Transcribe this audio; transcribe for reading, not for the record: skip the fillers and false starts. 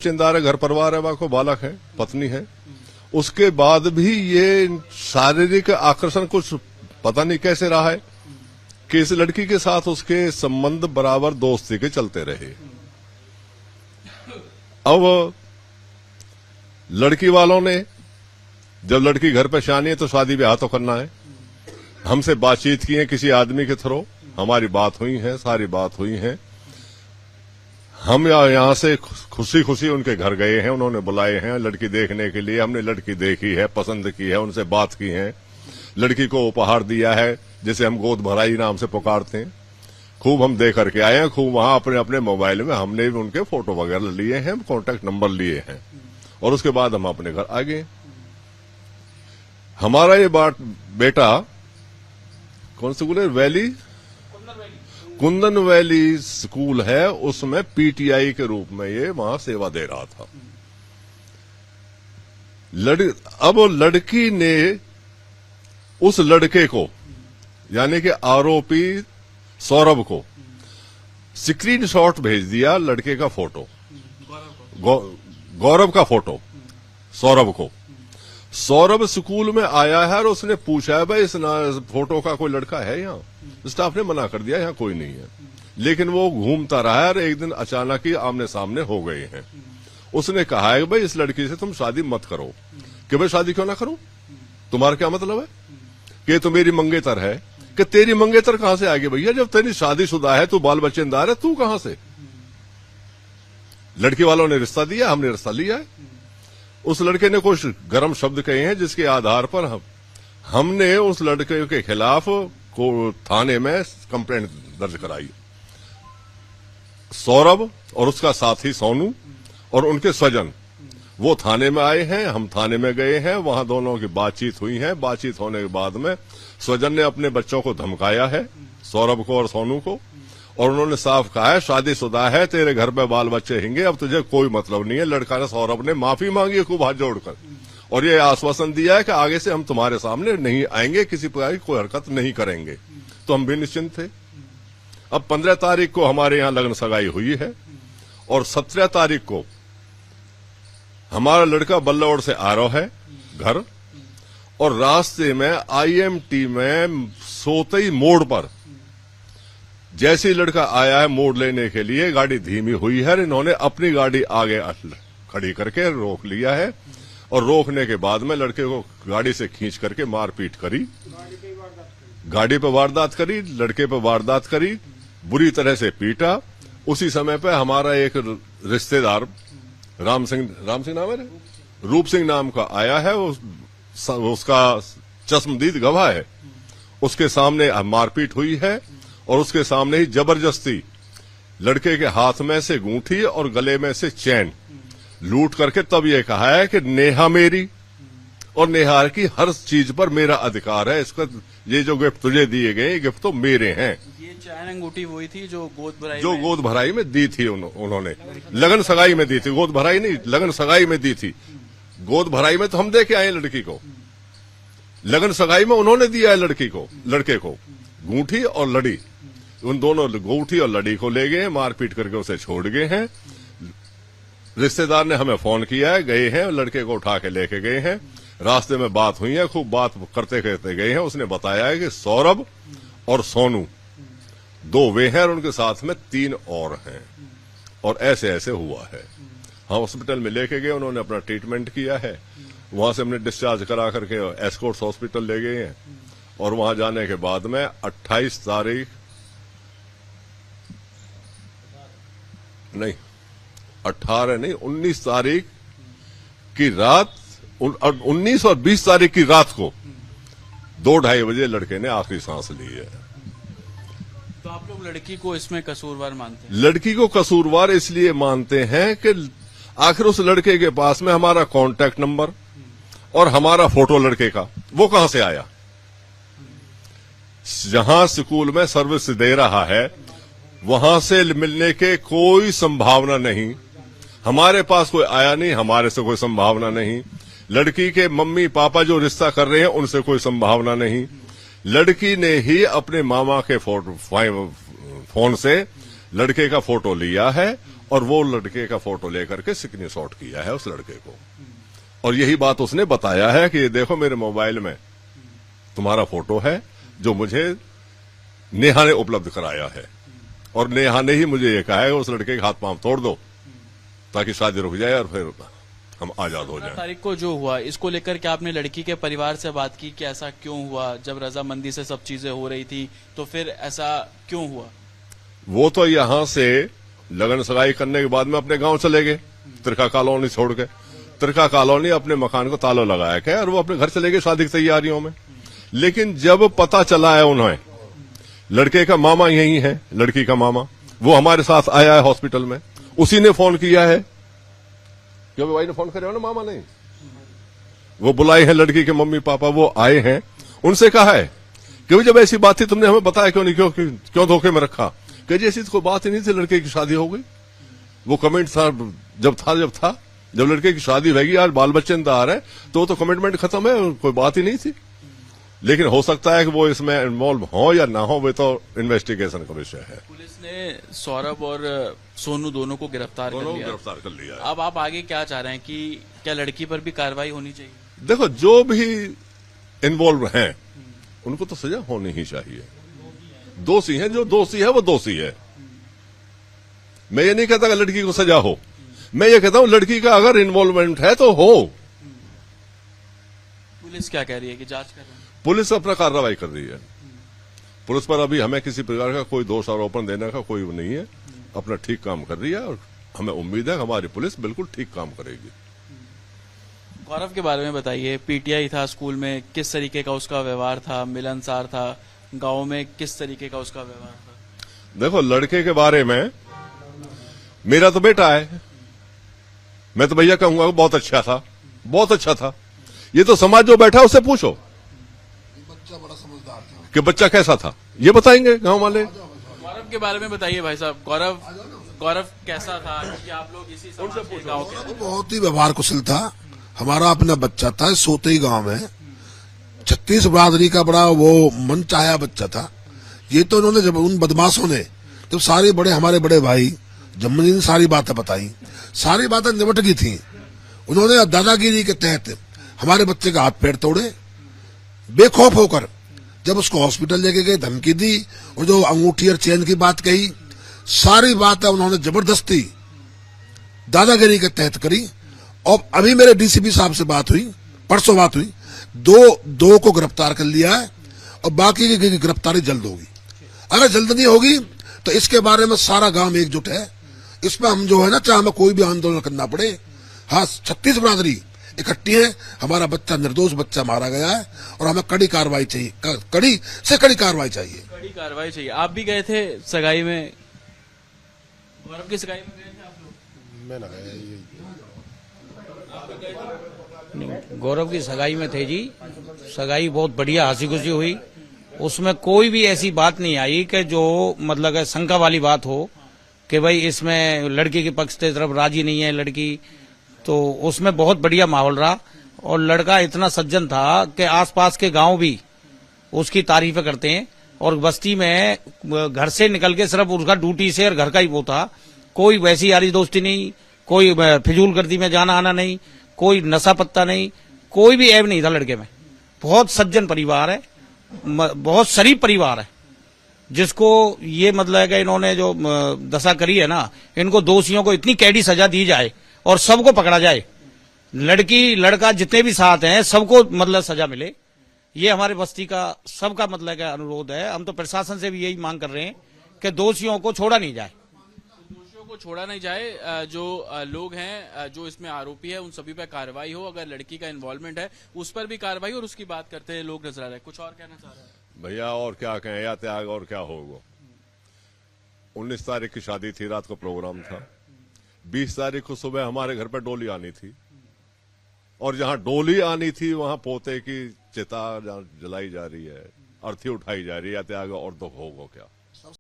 चिंदार है, घर परिवार है, वहां को बालक है, पत्नी है। उसके बाद भी ये शारीरिक आकर्षण कुछ पता नहीं कैसे रहा है कि इस लड़की के साथ उसके संबंध बराबर दोस्ती के चलते रहे। अब लड़की वालों ने जब लड़की घर पे शानी है तो शादी ब्याह तो करना है, हमसे बातचीत की है किसी आदमी के थ्रू, हमारी बात हुई है, सारी बात हुई है। हम यहां से खुशी खुशी उनके घर गए हैं, उन्होंने बुलाए हैं लड़की देखने के लिए। हमने लड़की देखी है, पसंद की है, उनसे बात की है, लड़की को उपहार दिया है जिसे हम गोद भराई नाम से पुकारते हैं। खूब हम दे करके आए हैं, खूब वहां अपने अपने मोबाइल में हमने भी उनके फोटो वगैरह लिए हैं, कॉन्टेक्ट नंबर लिए हैं, और उसके बाद हम अपने घर आ गए। हमारा ये बेटा कौन सा स्कूल है, कुंदन वैली स्कूल है, उसमें पीटीआई के रूप में ये वहां सेवा दे रहा था। अब लड़की ने उस लड़के को यानी कि आरोपी सौरभ को स्क्रीनशॉट भेज दिया लड़के का फोटो, गौरव का फोटो सौरभ को। सौरभ स्कूल में आया है और उसने पूछा है भाई इस फोटो का कोई लड़का है यहाँ? स्टाफ ने मना कर दिया यहाँ कोई नहीं है, लेकिन वो घूमता रहा है और एक दिन अचानक ही आमने सामने हो गए हैं। उसने कहा है भाई इस लड़की से तुम शादी मत करो। कि भाई शादी क्यों ना करूं, तुम्हारा क्या मतलब है? कि तो मेरी मंगेतर है। कि तेरी मंगेतर कहां से आ गई भैया, जब तेरी शादीशुदा है, तू बाल बच्चेदार है, तू कहां से? लड़की वालों ने रिश्ता दिया, हमने रिश्ता लिया है। उस लड़के ने कुछ गर्म शब्द कहे हैं जिसके आधार पर हमने उस लड़के के खिलाफ को थाने में कंप्लेंट दर्ज कराई। सौरभ और उसका साथी सोनू और उनके स्वजन वो थाने में आए हैं, हम थाने में गए हैं, वहां दोनों की बातचीत हुई है। बातचीत होने के बाद में स्वजन ने अपने बच्चों को धमकाया है, सौरभ को और सोनू को, और उन्होंने साफ कहा है शादीशुदा है, तेरे घर में बाल बच्चे होंगे, अब तुझे कोई मतलब नहीं है। लड़का ने, सौरभ ने माफी मांगी है खूब हाथ जोड़कर, और ये आश्वासन दिया है कि आगे से हम तुम्हारे सामने नहीं आएंगे, किसी प्रकार की कोई हरकत नहीं करेंगे। तो हम भी निश्चिंत थे। अब 15 तारीख को हमारे यहाँ लगन सगाई हुई है और 17 तारीख को हमारा लड़का बल्लौड़ से आ रहा है घर, और रास्ते में IMT में सोतई मोड़ पर जैसे ही लड़का आया है मोड़ लेने के लिए, गाड़ी धीमी हुई है, इन्होंने अपनी गाड़ी आगे खड़ी करके रोक लिया है, और रोकने के बाद में लड़के को गाड़ी से खींच करके मारपीट करी, गाड़ी पे वारदात करी, लड़के पे वारदात करी, बुरी तरह से पीटा। उसी समय पे हमारा एक रिश्तेदार राम सिंह नाम है, रूप सिंह नाम का आया है, उसका चश्मदीद गवाह है, उसके सामने मारपीट हुई है, और उसके सामने ही जबरदस्ती लड़के के हाथ में से अंगूठी और गले में से चैन लूट करके तब ये कहा है कि नेहा मेरी और नेहा की हर चीज पर मेरा अधिकार है, इसका ये जो गिफ्ट तुझे दिए गए गिफ्ट तो मेरे हैं। ये चैन अंगूठी वही थी जो गोद भराई में दी थी उन्होंने, लगन सगाई में दी थी, गोद भराई नहीं, लगन सगाई में दी थी। गोद भराई में तो हम दे के आए लड़की को, लगन सगाई में उन्होंने दिया है लड़के को अंगूठी और लड़ी। उन दोनों अंगूठी और लड़ी को ले गए, मारपीट करके उसे छोड़ गए हैं। रिश्तेदार ने हमें फोन किया है, गए हैं, लड़के को उठा के लेके गए हैं। रास्ते में बात हुई है, खूब बात करते करते गए हैं। उसने बताया है कि सौरभ और सोनू 2 वे हैं और उनके साथ में 3 और हैं, और ऐसे ऐसे हुआ है। हम हॉस्पिटल में लेके गए, उन्होंने अपना ट्रीटमेंट किया है, वहां से हमने डिस्चार्ज करा करके एस्कॉर्ट्स हॉस्पिटल ले गए हैं, और वहां जाने के बाद में 28 तारीख नहीं 18 नहीं 19 तारीख की रात, 19 और 20 तारीख की रात को 2-2:30 बजे लड़के ने आखिरी सांस ली है। तो आप लोग लड़की को इसमें कसूरवार मानते हैं? लड़की को कसूरवार इसलिए मानते हैं कि आखिर उस लड़के के पास में हमारा कांटेक्ट नंबर और हमारा फोटो लड़के का वो कहां से आया? जहां स्कूल में सर्विस दे रहा है वहां से मिलने के कोई संभावना नहीं, हमारे पास कोई आया नहीं, हमारे से कोई संभावना नहीं। लड़की के मम्मी पापा जो रिश्ता कर रहे हैं उनसे कोई संभावना नहीं। लड़की ने ही अपने मामा के फोन से लड़के का फोटो लिया है और वो लड़के का फोटो लेकर के स्क्रीनशॉट किया है उस लड़के को, और यही बात उसने बताया है कि देखो मेरे मोबाइल में तुम्हारा फोटो है जो मुझे नेहा ने उपलब्ध कराया है, और नेहा ने ही मुझे ये कहा है उस लड़के के हाथ पांव तोड़ दो ताकि शादी रुक जाए और फिर हम आजाद हो जाएं। तारीख को जो हुआ इसको लेकर के आपने लड़की के परिवार से बात की कि ऐसा क्यों हुआ? जब रजामंदी से सब चीजें हो रही थी तो फिर ऐसा क्यों हुआ? वो तो यहां से लगन सगाई करने के बाद में अपने गांव चले गए, तिरका कॉलोनी छोड़ के। तिरका कॉलोनी अपने मकान को ताला लगाया गया और वो अपने घर चले गए शादी की तैयारियों में। लेकिन जब पता चला है उन्हें लड़के का मामा यही है, लड़की का मामा, वो हमारे साथ आया है हॉस्पिटल में, उसी ने फोन किया है। क्यों भाई ने फोन करे हो ना, मामा नहीं, वो बुलाए हैं लड़की के मम्मी पापा, वो आए हैं, उनसे कहा है कि जब ऐसी बात थी तुमने हमें बताया क्यों नहीं, क्यों धोखे में रखा? कि जैसी कोई बात ही नहीं थी, लड़के की शादी हो गई। वो कमेंट था जब लड़के की शादी होगी, आज बाल बच्चे इंतजार है, तो वो तो कमिटमेंट खत्म है, कोई बात ही नहीं थी। लेकिन हो सकता है कि वो इसमें इन्वॉल्व हो या ना हो, वो तो इन्वेस्टिगेशन का विषय है। पुलिस ने सौरभ और सोनू दोनों को गिरफ्तार कर लिया। अब आप आगे क्या चाह रहे हैं कि क्या लड़की पर भी कार्रवाई होनी चाहिए? देखो, जो भी इन्वॉल्व हैं उनको तो सजा होनी ही चाहिए। दोषी है, जो दोषी है वो दोषी है। मैं ये नहीं कहता कि लड़की को सजा हो, मैं ये कहता हूं लड़की का अगर इन्वॉल्वमेंट है तो हो। पुलिस क्या कह रही है कि जांच कर रही है? पुलिस अपना कार्रवाई कर रही है। पुलिस पर अभी हमें किसी प्रकार का कोई दोष आरोपण देने का कोई नहीं है, अपना ठीक काम कर रही है, और हमें उम्मीद है हमारी पुलिस बिल्कुल ठीक काम करेगी। गौरव के बारे में बताइए, पीटीआई था स्कूल में, किस तरीके का उसका व्यवहार था? मिलनसार था? गांव में किस तरीके का उसका व्यवहार था? देखो, लड़के के बारे में, मेरा तो बेटा है, मैं तो भैया कहूंगा बहुत अच्छा था, बहुत अच्छा था। ये तो समाज जो बैठा उससे पूछो बच्चा बड़ा समझदार था कि बच्चा कैसा था, ये बताएंगे गांव वाले। गौरव के बारे में बताइए भाई साहब, गौरव कैसा था? कि आप लोग इसी समाज के गांव के? बहुत ही व्यवहार कुशल था, हमारा अपना बच्चा था, सोते ही गांव में 36 बरादरी का बड़ा वो मन चाहा बच्चा था। ये तो उन्होंने जब उन बदमाशों ने जब सारे बड़े हमारे बड़े भाई जम्मू ने सारी बातें बताई, सारी बातें निपट गई थी। उन्होंने दादागिरी के तहत हमारे बच्चे का हाथ पैर तोड़े, बेखौफ होकर जब उसको हॉस्पिटल लेके गए, धमकी दी, और जो अंगूठी और चेन की बात कही, सारी बातें उन्होंने जबरदस्ती दादागिरी के तहत करी। और अभी मेरे डीसीपी साहब से बात हुई, परसों बात हुई, दो को गिरफ्तार कर लिया है, और बाकी की गिरफ्तारी जल्द होगी। अगर जल्द नहीं होगी तो इसके बारे में सारा गांव एकजुट है। इसमें हम जो है ना, चाहे हमें कोई भी आंदोलन करना पड़े, हाँ 36 बरादरी इकट्ठी है, हमारा बच्चा निर्दोष बच्चा मारा गया है, और हमें कड़ी कार्रवाई चाहिए, कड़ी से कड़ी कार्रवाई चाहिए। कड़ी कार्रवाई चाहिए। आप भी गए थे सगाई में? गौरव की सगाई में गए थे आप लोग? मैं ना गया, गौरव की सगाई में थे जी। सगाई बहुत बढ़िया हंसी खुशी हुई, उसमें कोई भी ऐसी बात नहीं आई कि जो मतलब शंका वाली बात हो कि भाई इसमें लड़की के पक्ष से तरफ राजी नहीं है लड़की। तो उसमें बहुत बढ़िया माहौल रहा, और लड़का इतना सज्जन था कि आसपास के गांव भी उसकी तारीफें करते हैं। और बस्ती में घर से निकल के सिर्फ उसका ड्यूटी से और घर का ही वो था, कोई वैसी यारी दोस्ती नहीं, कोई फिजूल गर्दी में जाना आना नहीं, कोई नशा पत्ता नहीं, कोई भी ऐब नहीं था लड़के में। बहुत सज्जन परिवार है, बहुत शरीफ परिवार है, जिसको ये मतलब है कि इन्होंने जो दशा करी है ना, इनको दोषियों को इतनी कैडी सजा दी जाए और सबको पकड़ा जाए। लड़की लड़का जितने भी साथ हैं सबको मतलब सजा मिले, ये हमारे बस्ती का सबका मतलब का अनुरोध है। हम तो प्रशासन से भी यही मांग कर रहे हैं कि दोषियों को छोड़ा नहीं जाए। दोषियों को छोड़ा नहीं जाए, जो लोग हैं, जो इसमें आरोपी है, उन सभी पर कार्रवाई हो। अगर लड़की का इन्वॉल्वमेंट है उस पर भी कार्रवाई, और उसकी बात करते हैं लोग नजर आ रहे हैं। कुछ और कहना चाह रहे हैं भैया? और क्या कहें, या त्याग और क्या होगा। 19 तारीख की शादी थी, रात को प्रोग्राम था। 20 तारीख को सुबह हमारे घर पर डोली आनी थी, और जहां डोली आनी थी वहां पोते की चिता जलाई जा रही है, अर्थी उठाई जा रही है, त्याग और दुख होगा क्या।